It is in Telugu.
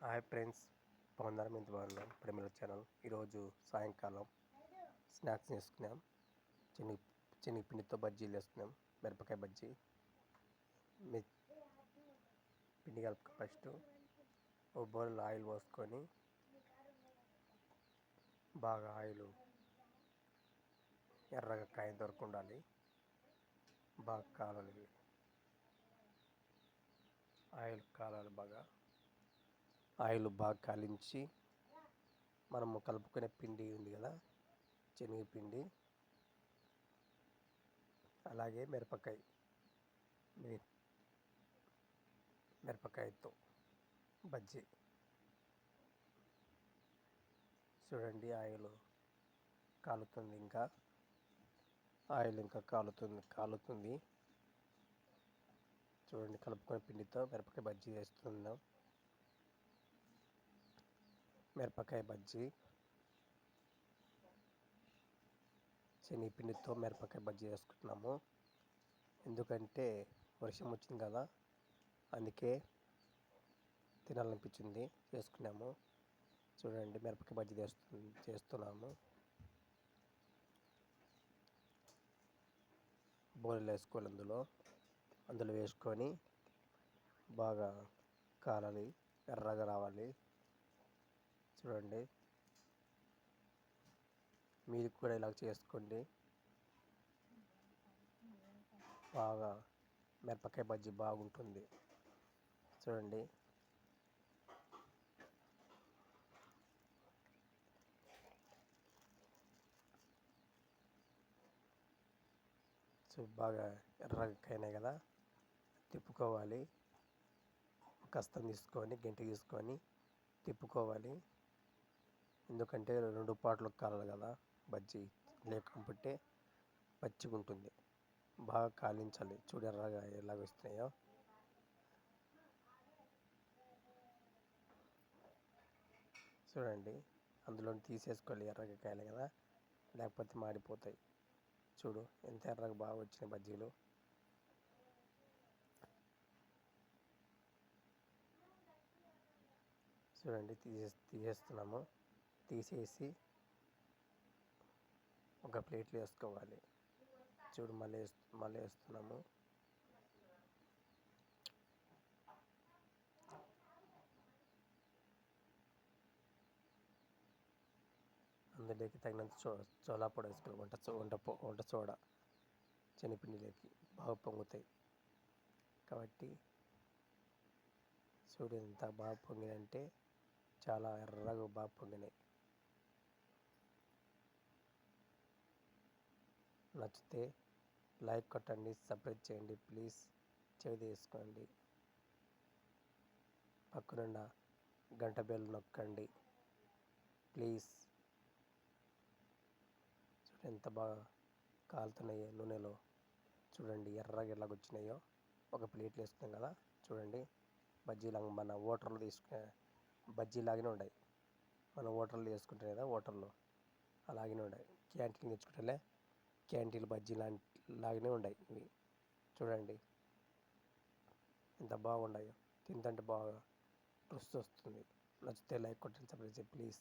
హాయ్ ఫ్రెండ్స్, బాగున్నారా? ఎంత బాగున్నాం ప్రేమల ఛానల్. ఈరోజు సాయంకాలం స్నాక్స్ చేసుకున్నాం. శనగ శనగపిండితో బజ్జీలు వేసుకున్నాం. మిరపకాయ బజ్జీ. పిండి కలుపుక ఫస్ట్ ఒక బౌల్లో ఆయిల్ పోసుకొని బాగా ఆయిల్ ఎర్రగా కాయ దొరకు ఉండాలి. బాగా కాలాలి, ఆయిల్ కాలాలి. ఆయిల్ బాగా కాలించి మనము కలుపుకునే పిండి ఉంది కదా, శనగపిండి, అలాగే మిరపకాయతో బజ్జీ. చూడండి, ఆయిల్ కాలుతుంది. ఆయిల్ ఇంకా కాలుతుంది. చూడండి, కలుపుకునే పిండితో మిరపకాయ బజ్జీ వేస్తున్నాం. మిరపకాయ బజ్జీ, శనగపిండితో మిరపకాయ బజ్జీ వేసుకుంటున్నాము. ఎందుకంటే వర్షం వచ్చింది కదా, అందుకే తినాలనిపించింది, చేసుకున్నాము. చూడండి, మిరపకాయ బజ్జీ చేస్తున్నాము. బౌల్ వేసుకోవాలి. అందులో వేసుకొని బాగా కాలాలి, ఎర్రగా రావాలి. చూడండి, మీరు కూడా ఇలా చేసుకోండి. బాగా మిరపకాయ బజ్జీ బాగుంటుంది. చూడండి, బాగా ఎర్రగా అయినాయి కదా, తిప్పుకోవాలి. కష్టం తీసుకొని గంటె తీసుకొని తిప్పుకోవాలి. ఎందుకంటే 2 పాటలు కాలాలి కదా బజ్జీ, లేకపోతే పచ్చిగా ఉంటుంది. బాగా కాలించాలి. చూడు ఎర్రగా ఎలాగ వస్తున్నాయో. చూడండి, అందులో తీసేసుకోవాలి. ఎర్రగా కాయలు కదా, లేకపోతే మాడిపోతాయి. చూడు ఎంత ఎర్రగా బాగా వచ్చినాయి బజ్జీలు. చూడండి, తీసేస్తున్నాము. తీసేసి ఒక ప్లేట్లో వేసుకోవాలి. చూడు, మళ్ళీ వేస్తున్నాము. అందులోకి తగినంత చోళా పొడి వేసుకోవాలి. వంట సోడా శనగపిండిలోకి బాగా పొంగుతాయి కాబట్టి. చూడు ఎంత బాగా పొంగినాయంటే, చాలా ఎర్రగా బాగా పొంగినాయి. నచ్చితే లైక్ కొట్టండి, సబ్స్క్రైబ్ చేయండి ప్లీజ్. చెవి వేసుకోండి, పక్కనున్న గంట బెల్ నొక్కండి ప్లీజ్. చూడండి ఎంత బాగా కాలుతున్నాయో నూనెలో. చూడండి ఎర్రగా ఎలాగ వచ్చినాయో. ఒక ప్లేట్లో వేసుకున్నాం కదా. చూడండి, బజ్జీలాగా మన హోటల్లో తీసుకునే బజ్జీలాగానే ఉన్నాయి. మన హోటల్లో వేసుకుంటాం కదా, హోటల్లో అలాగనే ఉన్నాయి. క్యాంటీన్ తెచ్చుకుంటే క్యాంటీన్ బజ్జీ లాగానే ఉన్నాయి ఇవి. చూడండి ఎంత బాగున్నాయో. తింటుంటే బాగా రుచి వస్తుంది. నచ్చితే లైక్ కొట్టండి, సబ్స్క్రైబ్ చేయండి ప్లీజ్.